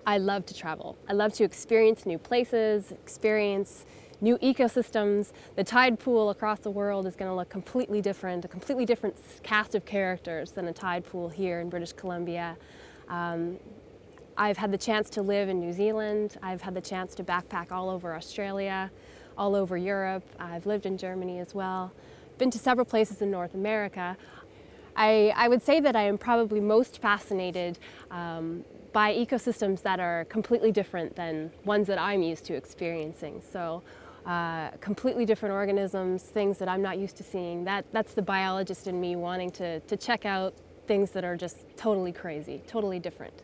I love to travel. I love to experience new places, experience new ecosystems. The tide pool across the world is going to look completely different, a completely different cast of characters than a tide pool here in British Columbia. I've had the chance to live in New Zealand. I've had the chance to backpack all over Australia, all over Europe. I've lived in Germany as well. Been to several places in North America. I would say that I am probably most fascinated by ecosystems that are completely different than ones that I'm used to experiencing. So completely different organisms, things that I'm not used to seeing. That's the biologist in me wanting to check out things that are just totally crazy, totally different.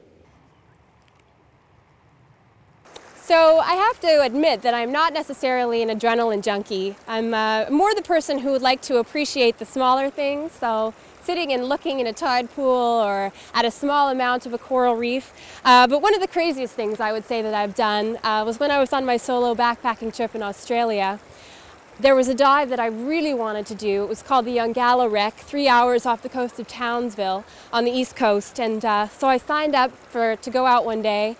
So I have to admit that I'm not necessarily an adrenaline junkie. I'm more the person who would like to appreciate the smaller things. So sitting and looking in a tide pool or at a small amount of a coral reef. But one of the craziest things I would say that I've done was when I was on my solo backpacking trip in Australia. There was a dive that I really wanted to do. It was called the Yongala Wreck, 3 hours off the coast of Townsville on the east coast. And so I signed up to go out one day.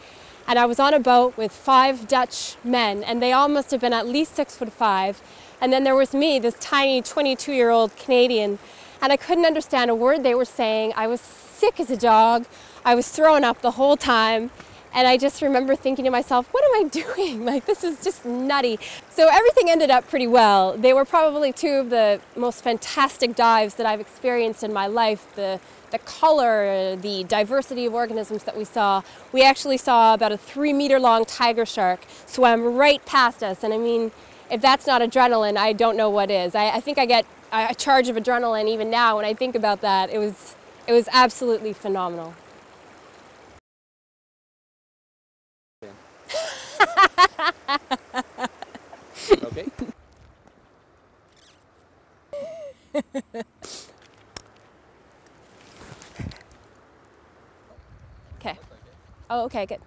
And I was on a boat with 5 Dutch men, and they all must have been at least 6'5". And then there was me, this tiny 22-year-old Canadian, and I couldn't understand a word they were saying. I was sick as a dog. I was throwing up the whole time. And I just remember thinking to myself, what am I doing? Like, this is just nutty. So everything ended up pretty well. They were probably 2 of the most fantastic dives that I've experienced in my life. The color, the diversity of organisms that we saw. We actually saw about a 3-meter-long tiger shark swim right past us. And I mean, if that's not adrenaline, I don't know what is. I think I get a charge of adrenaline even now when I think about that. It was absolutely phenomenal. Okay. Okay. Oh, okay, good.